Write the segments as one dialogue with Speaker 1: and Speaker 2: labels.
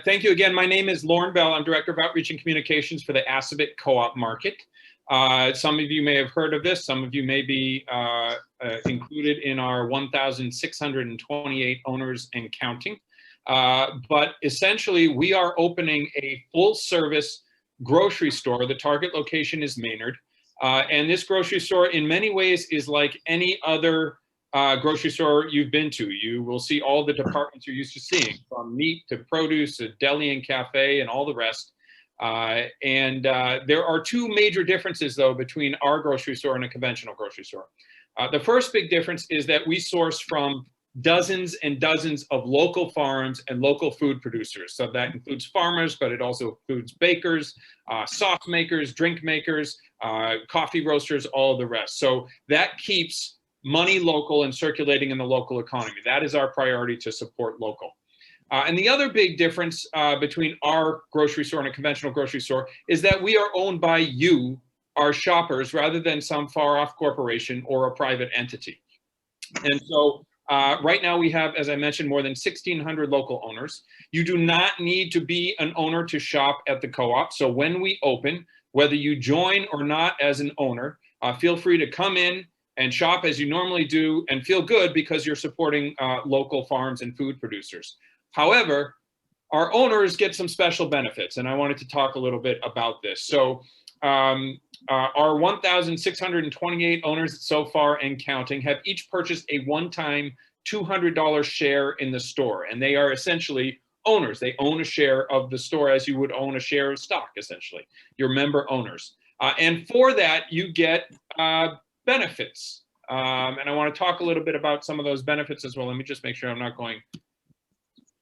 Speaker 1: Thank you again. My name is Lorne Bell. I'm Director of Outreach and Communications for the Assabet Co-op Market. Some of you may have heard of this. Some of you may be included in our 1,628 owners and counting. But essentially, we are opening a full-service grocery store. The target location is Maynard. And this grocery store, in many ways, is like any other grocery store you've been to. You will see all the departments you're used to seeing, from meat to produce to deli and cafe and all the rest. There are two major differences, though, between our grocery store and a conventional grocery store. The first big difference is that we source from dozens and dozens of local farms and local food producers. So that includes farmers, but it also includes bakers, sauce makers, drink makers, coffee roasters, all of the rest. So that keeps money local and circulating in the local economy. That is our priority, to support local. And the other big difference between our grocery store and a conventional grocery store is that we are owned by you, our shoppers, rather than some far-off corporation or a private entity. And so right now we have, as I mentioned, more than 1,600 local owners. You do not need to be an owner to shop at the co-op. So when we open, whether you join or not as an owner, feel free to come in and shop as you normally do and feel good because you're supporting local farms and food producers. However, our owners get some special benefits, and I wanted to talk a little bit about this. So our 1,628 owners so far and counting have each purchased a one-time $200 share in the store, and they are essentially owners. They own a share of the store as you would own a share of stock, essentially. You're member owners. And for that, you get benefits. And I want to talk a little bit about some of those benefits as well. Let me just make sure I'm not going.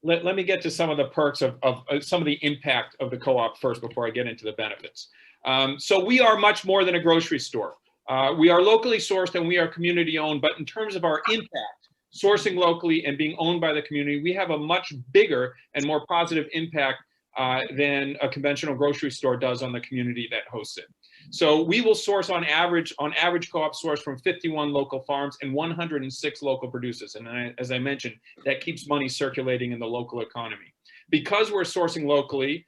Speaker 1: Let me get to some of the perks of some of the impact of the co-op first before I get into the benefits. So we are much more than a grocery store. We are locally sourced and we are community owned, but in terms of our impact, sourcing locally and being owned by the community, we have a much bigger and more positive impact than a conventional grocery store does on the community that hosts it. So we will source on average co-op source from 51 local farms and 106 local producers. And as I mentioned, that keeps money circulating in the local economy. Because we're sourcing locally,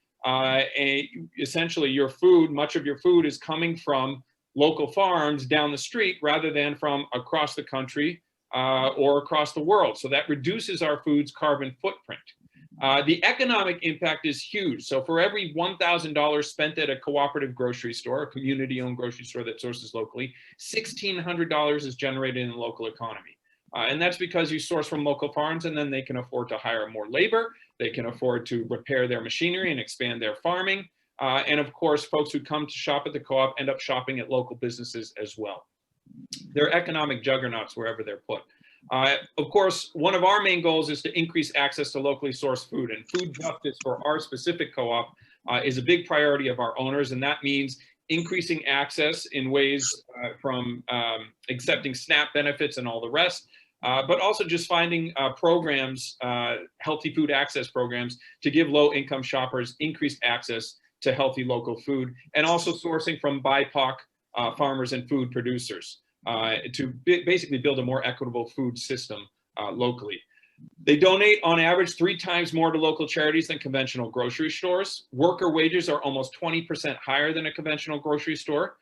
Speaker 1: essentially your food, much of your food is coming from local farms down the street rather than from across the country or across the world. So that reduces our food's carbon footprint. The economic impact is huge. So for every $1,000 spent at a cooperative grocery store, a community-owned grocery store that sources locally, $1,600 is generated in the local economy. And that's because you source from local farms, and then they can afford to hire more labor. They can afford to repair their machinery and expand their farming. And of course, folks who come to shop at the co-op end up shopping at local businesses as well. They're economic juggernauts wherever they're put. Of course, one of our main goals is to increase access to locally sourced food, and food justice for our specific co-op is a big priority of our owners, and that means increasing access in ways from accepting SNAP benefits and all the rest, but also just finding programs, healthy food access programs, to give low-income shoppers increased access to healthy local food, and also sourcing from BIPOC farmers and food producers. To basically build a more equitable food system locally. They donate on average 3 times more to local charities than conventional grocery stores. Worker wages are almost 20% higher than a conventional grocery store.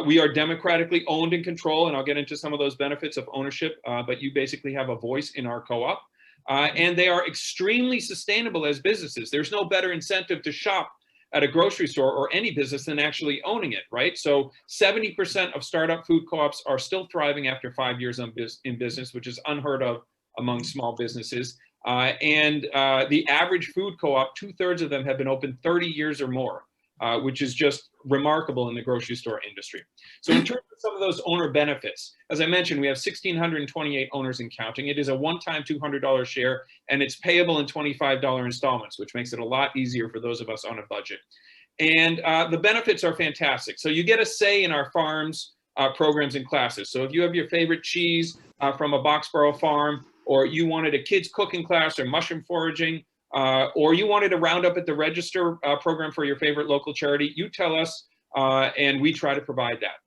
Speaker 1: We are democratically owned and controlled, and I'll get into some of those benefits of ownership, but you basically have a voice in our co-op. And they are extremely sustainable as businesses. There's no better incentive to shop at a grocery store or any business than actually owning it, right? So 70% of startup food co-ops are still thriving after 5 years in business, which is unheard of among small businesses. The average food co-op, 2/3 of them have been open 30 years or more, which is just remarkable in the grocery store industry. So in terms of some of those owner benefits, as I mentioned, we have 1,628 owners and counting. It is a one-time $200 share, and it's payable in $25 installments, which makes it a lot easier for those of us on a budget. And the benefits are fantastic. So you get a say in our farms, programs and classes. So if you have your favorite cheese from a Boxborough farm, or you wanted a kids cooking class or mushroom foraging, or you wanted a roundup at the register program for your favorite local charity, you tell us, and we try to provide that.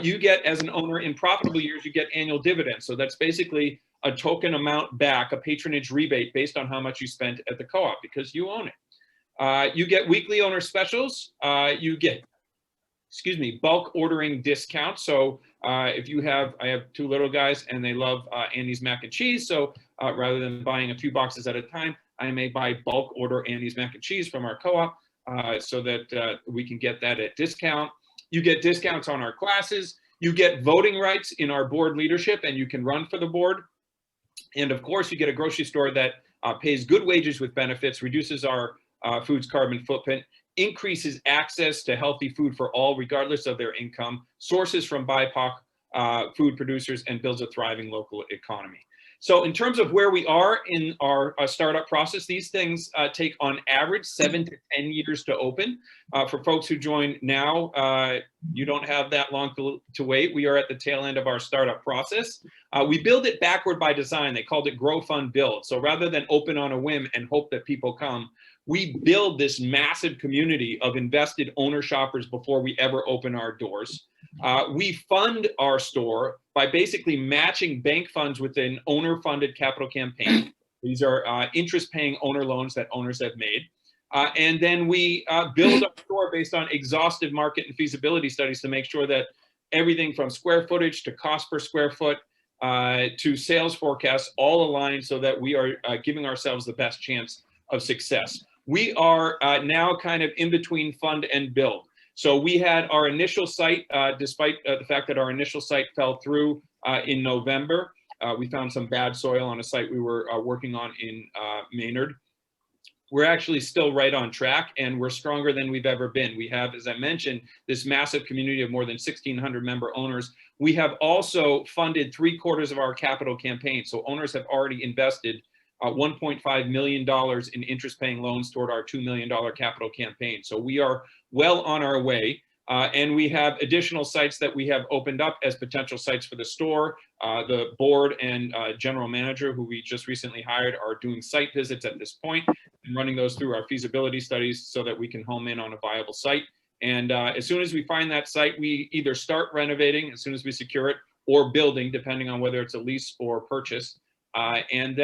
Speaker 1: You get, as an owner, in profitable years, you get annual dividends. So that's basically a token amount back, a patronage rebate based on how much you spent at the co-op because you own it. You get weekly owner specials. You get, bulk ordering discounts. So if you have, I have two little guys and they love Annie's mac and cheese. So rather than buying a few boxes at a time, I may buy bulk order Annie's mac and cheese from our co-op so that we can get that at discount. You get discounts on our classes. You get voting rights in our board leadership and you can run for the board. And of course, you get a grocery store that pays good wages with benefits, reduces our food's carbon footprint, increases access to healthy food for all, regardless of their income, sources from BIPOC food producers, and builds a thriving local economy. So in terms of where we are in our startup process, these things take on average 7 to 10 years to open. For folks who join now, you don't have that long to wait. We are at the tail end of our startup process. We build it backward by design. They called it grow, fund, build. So rather than open on a whim and hope that people come, we build this massive community of invested owner shoppers before we ever open our doors. We fund our store by basically matching bank funds with an owner-funded capital campaign. These are interest-paying owner loans that owners have made. And then we build our store based on exhaustive market and feasibility studies to make sure that everything from square footage to cost per square foot to sales forecasts all align so that we are giving ourselves the best chance of success. We are now kind of in between fund and build. So we had our initial site, despite the fact that our initial site fell through in November. We found some bad soil on a site we were working on in Maynard. We're actually still right on track and we're stronger than we've ever been. We have, as I mentioned, this massive community of more than 1,600 member owners. We have also funded 3/4 of our capital campaign. So owners have already invested $1.5 million in interest-paying loans toward our $2 million capital campaign. So we are well on our way. And we have additional sites that we have opened up as potential sites for the store. The board and general manager, who we just recently hired, are doing site visits at this point and running those through our feasibility studies so that we can home in on a viable site. And as soon as we find that site, we either start renovating as soon as we secure it or building, depending on whether it's a lease or purchase. And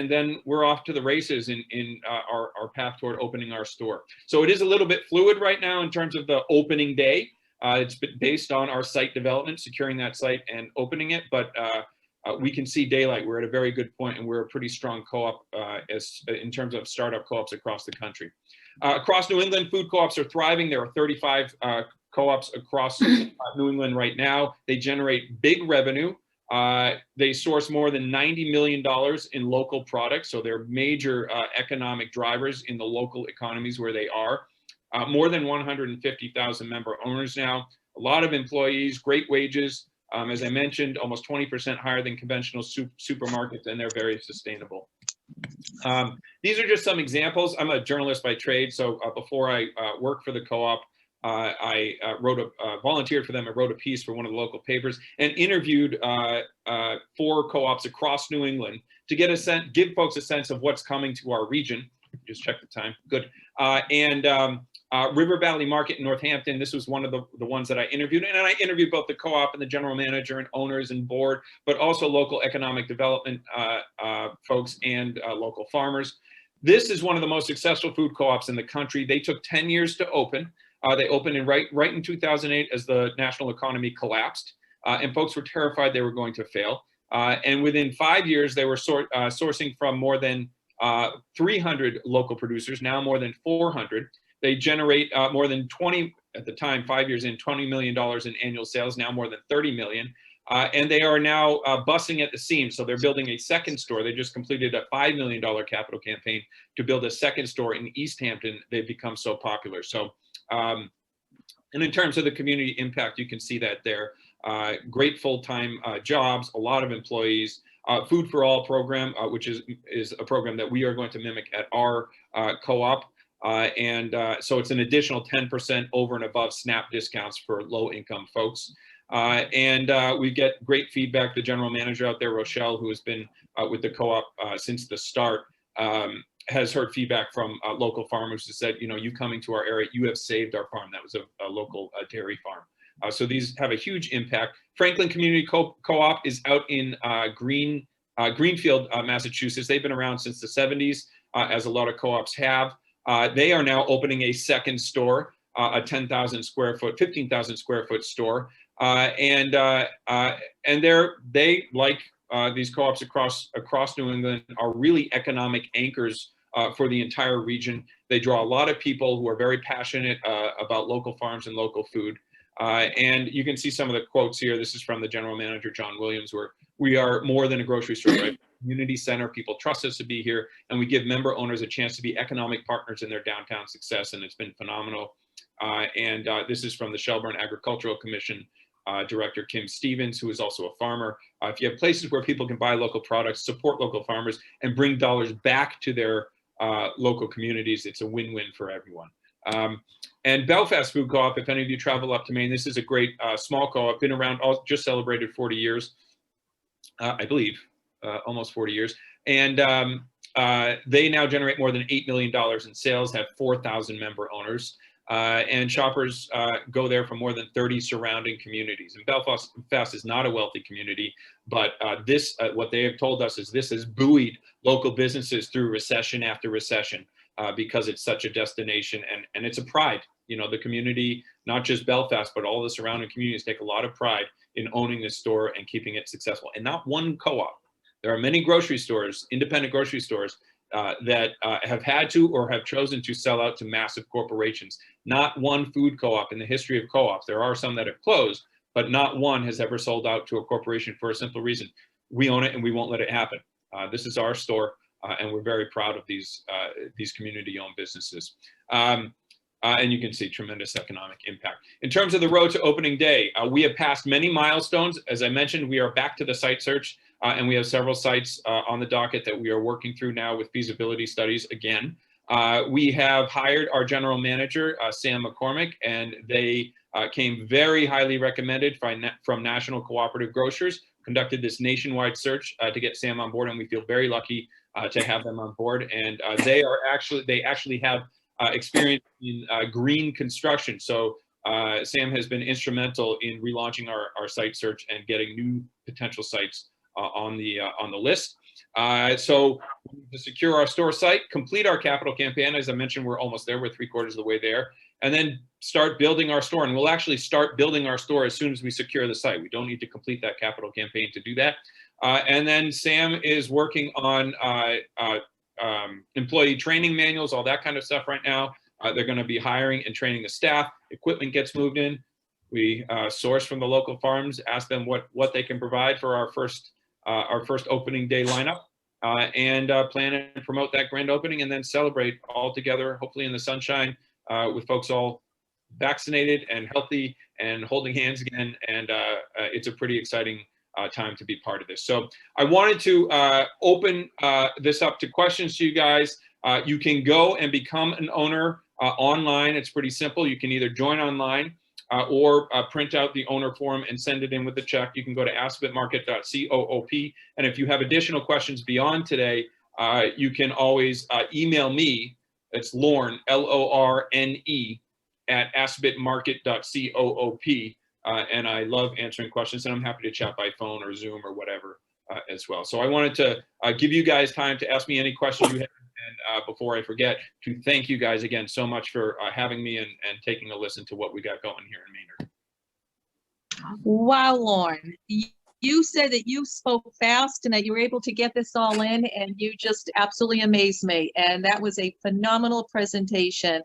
Speaker 1: then we're off to the races in our path toward opening our store. So it is a little bit fluid right now in terms of the opening day. It's based on our site development, securing that site and opening it, but we can see daylight. We're at a very good point and we're a pretty strong co-op in terms of startup co-ops across the country. Across New England, food co-ops are thriving. There are 35 co-ops across New England right now. They generate big revenue. They source more than $90 million in local products, so they're major economic drivers in the local economies where they are. More than 150,000 member owners now, a lot of employees, great wages. As I mentioned, almost 20% higher than conventional supermarkets, and they're very sustainable. These are just some examples. I'm a journalist by trade, so before I worked for the co-op, I volunteered for them. I wrote a piece for one of the local papers and interviewed 4 co-ops across New England to get give folks a sense of what's coming to our region. Just check the time. Good. River Valley Market in Northampton. This was one of the ones that I interviewed, and I interviewed both the co-op and the general manager and owners and board, but also local economic development folks and local farmers. This is one of the most successful food co-ops in the country. They took 10 years to open. They opened right in 2008 as the national economy collapsed, and folks were terrified they were going to fail. And within 5 years, they were sourcing from more than 300 local producers, now more than 400. They generate more than 20, at the time, 5 years in, $20 million in annual sales, now more than 30 million. And they are now busting at the seams. So they're building a second store. They just completed a $5 million capital campaign to build a second store in East Hampton. They've become so popular. So, and in terms of the community impact, you can see that there. Great full-time jobs, a lot of employees. Food for All program, which is a program that we are going to mimic at our co-op. So it's an additional 10% over and above SNAP discounts for low-income folks. We get great feedback. The general manager out there, Rochelle, who has been with the co-op since the start, has heard feedback from local farmers who said, you know, you coming to our area, you have saved our farm. That was a local dairy farm. So these have a huge impact. Franklin Community Co-op is out in Greenfield, Massachusetts. They've been around since the 70s, as a lot of co-ops have. They are now opening a second store, a 10,000 square foot, 15,000 square foot store. And they, like these co-ops across New England, are really economic anchors for the entire region. They draw a lot of people who are very passionate about local farms and local food. And you can see some of the quotes here. This is from the general manager, John Williams, where we are more than a grocery store, right? Community center. People trust us to be here, and we give member owners a chance to be economic partners in their downtown success, and it's been phenomenal. This is from the Shelburne Agricultural Commission Director Kim Stevens, who is also a farmer. If you have places where people can buy local products, support local farmers, and bring dollars back to their local communities, it's a win-win for everyone. And Belfast Food Co-op, if any of you travel up to Maine, this is a great small co-op, been around, just celebrated 40 years, I believe, almost 40 years. And they now generate more than $8 million in sales, have 4,000 member owners. And shoppers go there from more than 30 surrounding communities. And Belfast is not a wealthy community, but what they have told us is this has buoyed local businesses through recession after recession. Because it's such a destination, and it's a pride. You know, the community, not just Belfast, but all the surrounding communities take a lot of pride in owning this store and keeping it successful. And not one co-op. There are many grocery stores, independent grocery stores, that have had to or have chosen to sell out to massive corporations. Not one food co-op in the history of co-ops. There are some that have closed, but not one has ever sold out to a corporation for a simple reason. We own it and we won't let it happen. This is our store. And we're very proud of these community-owned businesses. And you can see tremendous economic impact. In terms of the road to opening day, we have passed many milestones. As I mentioned, we are back to the site search, and we have several sites on the docket that we are working through now with feasibility studies again. We have hired our general manager, Sam McCormick, and they came very highly recommended from National Cooperative Grocers, conducted this nationwide search to get Sam on board, and we feel very lucky to have them on board. And they actually have experience in green construction. So Sam has been instrumental in relaunching our site search and getting new potential sites on the list. So to secure our store site, complete our capital campaign. As I mentioned, we're almost there. We're 3/4 of the way there. And then start building our store. And we'll actually start building our store as soon as we secure the site. We don't need to complete that capital campaign to do that. And then Sam is working on employee training manuals, all that kind of stuff right now. They're going to be hiring and training the staff. Equipment gets moved in. We source from the local farms, ask them what they can provide for our first opening day lineup, and plan and promote that grand opening, and then celebrate all together, hopefully in the sunshine, with folks all vaccinated and healthy and holding hands again. And it's a pretty exciting time to be part of this. So I wanted to open this up to questions to you guys. You can go and become an owner online. It's pretty simple. You can either join online or print out the owner form and send it in with the check. You can go to assabetmarket.coop. And if you have additional questions beyond today, you can always email me. It's Lorne, L-O-R-N-E, at assabetmarket.coop. And I love answering questions, and I'm happy to chat by phone or Zoom or whatever as well. So I wanted to give you guys time to ask me any questions you have. And before I forget, to thank you guys again so much for having me and taking a listen to what we got going here in Maynard.
Speaker 2: Wow, Lorne. You said that you spoke fast and that you were able to get this all in, and you just absolutely amazed me. And that was a phenomenal presentation.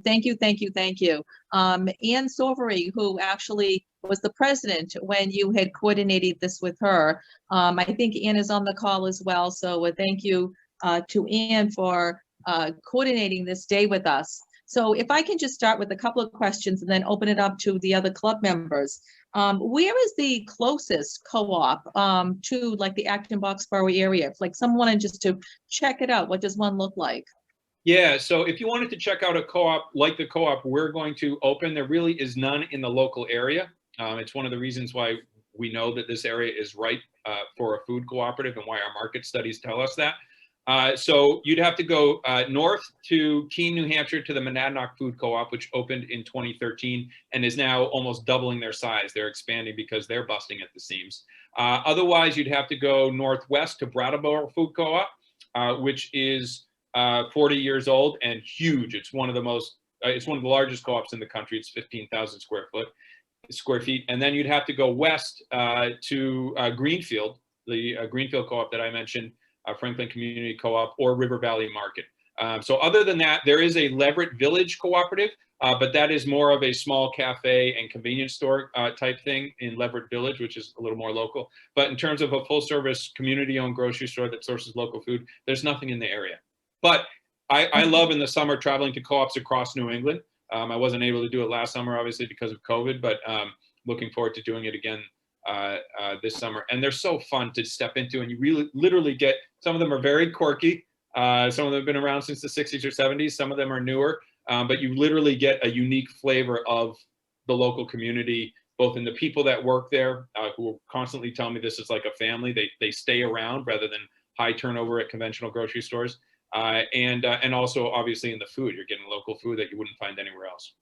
Speaker 2: Thank you, thank you, thank you. Ann Sovery, who actually was the president when you had coordinated this with her. I think Ann is on the call as well. So thank you to Ann for coordinating this day with us. So if I can just start with a couple of questions and then open it up to the other club members. Where is the closest co-op to like the Acton-Boxborough area? If like someone wanted just to check it out, what does one look like?
Speaker 1: Yeah, so if you wanted to check out a co-op like the co-op we're going to open, there really is none in the local area. It's one of the reasons why we know that this area is ripe for a food cooperative and why our market studies tell us that. So you'd have to go north to Keene, New Hampshire, to the Monadnock Food Co-op, which opened in 2013 and is now almost doubling their size. They're expanding because they're busting at the seams. Otherwise, you'd have to go northwest to Brattleboro Food Co-op, which is 40 years old and huge. It's one of the most, it's one of the largest co-ops in the country. It's 15,000 square feet. And then you'd have to go west to Greenfield, the Greenfield Co-op that I mentioned, Franklin Community Co-op, or River Valley Market. So other than that, there is a Leverett Village Cooperative, but that is more of a small cafe and convenience store type thing in Leverett Village, which is a little more local. But in terms of a full service community owned grocery store that sources local food, there's nothing in the area. But I love in the summer traveling to co-ops across New England. I wasn't able to do it last summer, obviously, because of COVID, but looking forward to doing it again this summer. And they're so fun to step into, and you really literally get, some of them are very quirky. Some of them have been around since the 60s or 70s. Some of them are newer, but you literally get a unique flavor of the local community, both in the people that work there, who will constantly tell me this is like a family. They stay around rather than high turnover at conventional grocery stores. And also obviously in the food, you're getting local food that you wouldn't find anywhere else.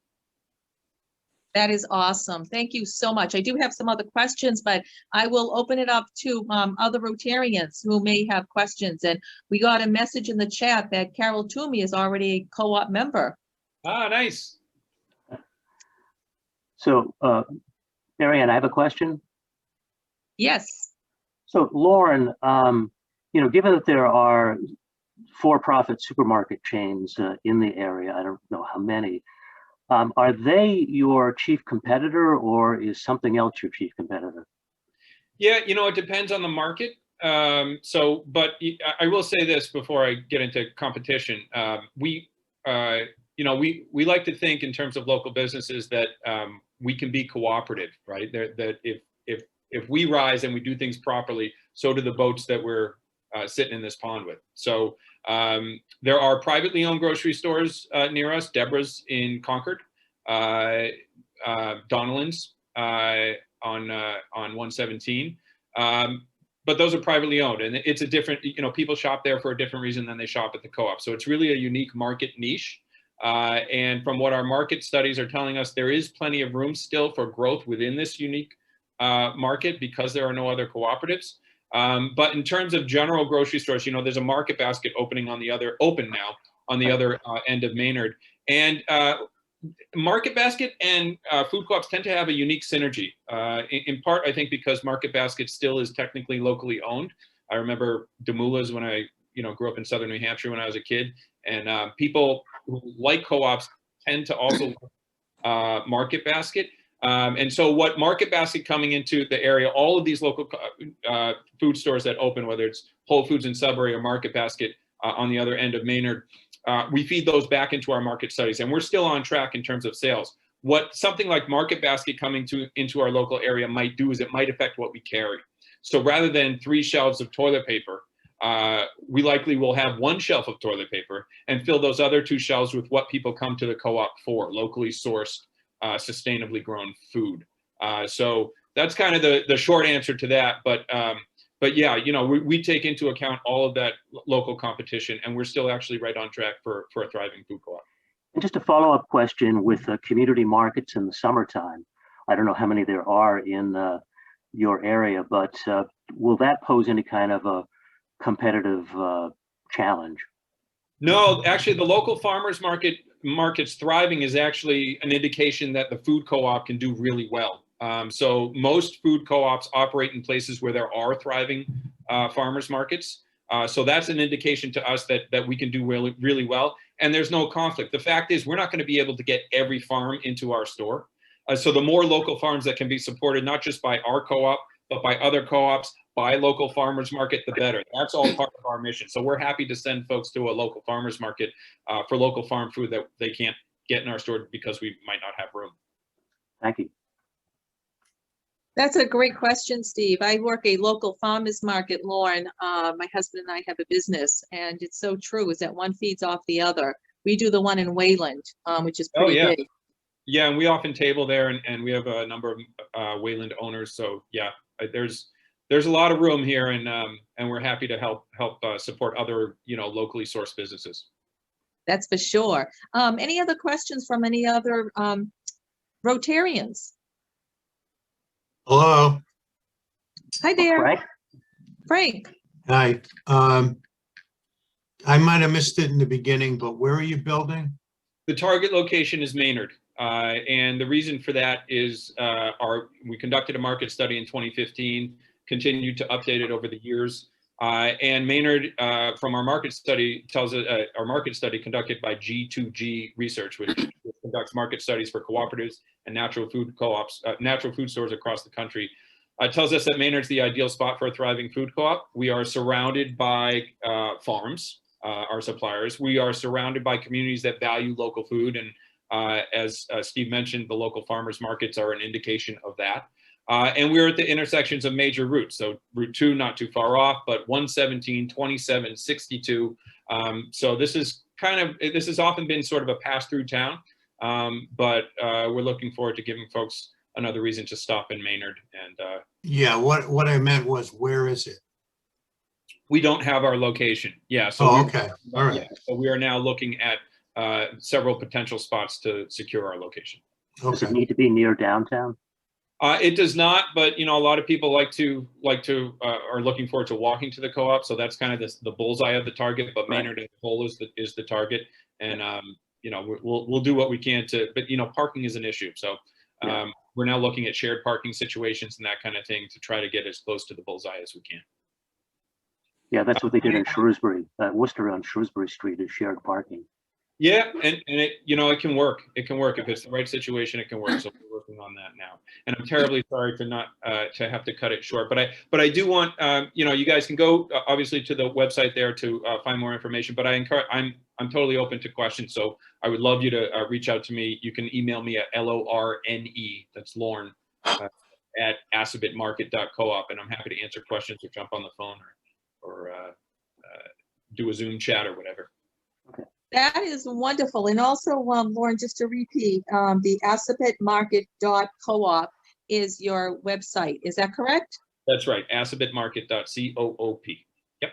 Speaker 2: That is awesome. Thank you so much. I do have some other questions, but I will open it up to other Rotarians who may have questions. And we got a message in the chat that Carol Toomey is already a co-op member.
Speaker 1: Ah, nice.
Speaker 3: So, Marianne, I have a question.
Speaker 2: Yes.
Speaker 3: So, Lorne, given that there are for-profit supermarket chains in the area, I don't know how many, are they your chief competitor, or is something else your chief competitor?
Speaker 1: Yeah, it depends on the market. But I will say this before I get into competition. We like to think in terms of local businesses that we can be cooperative, right? That if we rise and we do things properly, so do the boats that we're sitting in this pond with. So there are privately owned grocery stores near us. Deborah's in Concord, Donnellan's on 117. But those are privately owned, and it's a different, people shop there for a different reason than they shop at the co-op. So it's really a unique market niche. And from what our market studies are telling us, there is plenty of room still for growth within this unique market because there are no other cooperatives. But in terms of general grocery stores, there's a Market Basket open now on the other end of Maynard. And Market Basket and food co-ops tend to have a unique synergy, in part, I think, because Market Basket still is technically locally owned. I remember Demoulas when I grew up in southern New Hampshire when I was a kid, and people who like co-ops tend to also Market Basket. And so what Market Basket coming into the area, all of these local food stores that open, whether it's Whole Foods in Sudbury or Market Basket on the other end of Maynard, we feed those back into our market studies, and we're still on track in terms of sales. What something like Market Basket coming into our local area might do is it might affect what we carry. So rather than 3 shelves of toilet paper, we likely will have 1 shelf of toilet paper and fill those other 2 shelves with what people come to the co-op for, locally sourced, sustainably grown food. So that's kind of the short answer to that. But yeah, we take into account all of that local competition, and we're still actually right on track for a thriving food co-op.
Speaker 3: And just a follow-up question with community markets in the summertime. I don't know how many there are in your area, but will that pose any kind of a competitive challenge?
Speaker 1: No, actually, the local farmers market's thriving is actually an indication that the food co-op can do really well. So most food co-ops operate in places where there are thriving farmers markets. So that's an indication to us that we can do really, really well. And there's no conflict. The fact is, we're not going to be able to get every farm into our store. So the more local farms that can be supported, not just by our co-op, but by other co-ops, by local farmers market, the better. That's all part of our mission. So we're happy to send folks to a local farmers market for local farm food that they can't get in our store because we might not have room.
Speaker 3: Thank you.
Speaker 2: That's a great question, Steve. I work a local farmers market, Lorne. My husband and I have a business, and it's so true, is that one feeds off the other. We do the one in Wayland, which is pretty big.
Speaker 1: Yeah, and we often table there, and we have a number of Wayland owners. So yeah, there's there's a lot of room here, and we're happy to help support other, locally sourced businesses.
Speaker 2: That's for sure. Any other questions from any other Rotarians?
Speaker 4: Hello.
Speaker 2: Hi there,
Speaker 3: Right?
Speaker 2: Frank.
Speaker 4: Hi. I might have missed it in the beginning, but where are you building?
Speaker 1: The target location is Maynard. And the reason for that is we conducted a market study in 2015, continued to update it over the years. And Maynard, from our market study, tells us our market study conducted by G2G Research, which conducts market studies for cooperatives and natural food co-ops, natural food stores across the country, tells us that Maynard's the ideal spot for a thriving food co-op. We are surrounded by farms, our suppliers. We are surrounded by communities that value local food, and as Steve mentioned, the local farmers markets are an indication of that. And we're at the intersections of major routes. So Route 2, not too far off, but 117, 27, 62. So this has often been sort of a pass-through town, but we're looking forward to giving folks another reason to stop in Maynard. And
Speaker 4: Yeah, what I meant was, where is it?
Speaker 1: we don't have our location. Yeah. So
Speaker 4: Oh, okay. All right.
Speaker 1: Yeah, so we are now looking at several potential spots to secure our location.
Speaker 3: Does it
Speaker 4: Okay.
Speaker 3: need to be near downtown?
Speaker 1: It does not, but a lot of people are looking forward to walking to the co-op. So that's kind of the bullseye of the target. But
Speaker 3: Right.
Speaker 1: Maynard as a whole is the target, and we'll do what we can to. But parking is an issue. So we're now looking at shared parking situations and that kind of thing to try to get as close to the bullseye as we can.
Speaker 3: Yeah, that's what they did in Shrewsbury. Worcester on Shrewsbury Street is shared parking.
Speaker 1: Yeah, and it it can work. It can work if it's the right situation. It can work. So we're working on that now. And I'm terribly sorry to not to have to cut it short. But I do want you guys can go obviously to the website there to find more information. But I'm totally open to questions. So I would love you to reach out to me. You can email me at LORNE, that's Lorne, at assabetmarket.coop, and I'm happy to answer questions or jump on the phone or do a Zoom chat or whatever.
Speaker 2: That is wonderful. And also, Lauren, just to repeat, the assabetmarket.coop is your website. Is that correct?
Speaker 1: That's right. assabetmarket.coop. Yep.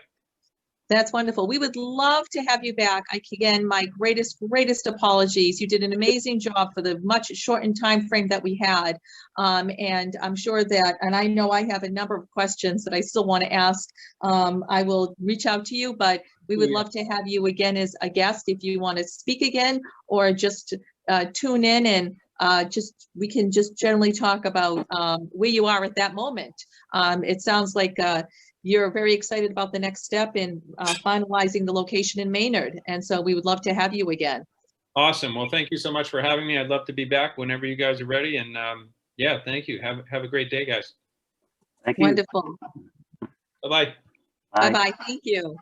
Speaker 2: That's wonderful. We would love to have you back. Again, my greatest apologies. You did an amazing job for the much shortened time frame that we had. And I'm sure that, and I know I have a number of questions that I still want to ask. I will reach out to you, but we would love to have you again as a guest if you want to speak again, or just tune in and we can just generally talk about where you are at that moment. It sounds like you're very excited about the next step in finalizing the location in Maynard. And so we would love to have you again.
Speaker 1: Awesome. Well, thank you so much for having me. I'd love to be back whenever you guys are ready. And yeah, thank you. Have a great day, guys.
Speaker 3: Thank you.
Speaker 2: Wonderful.
Speaker 1: Bye-bye.
Speaker 3: Bye.
Speaker 2: Bye-bye. Thank you.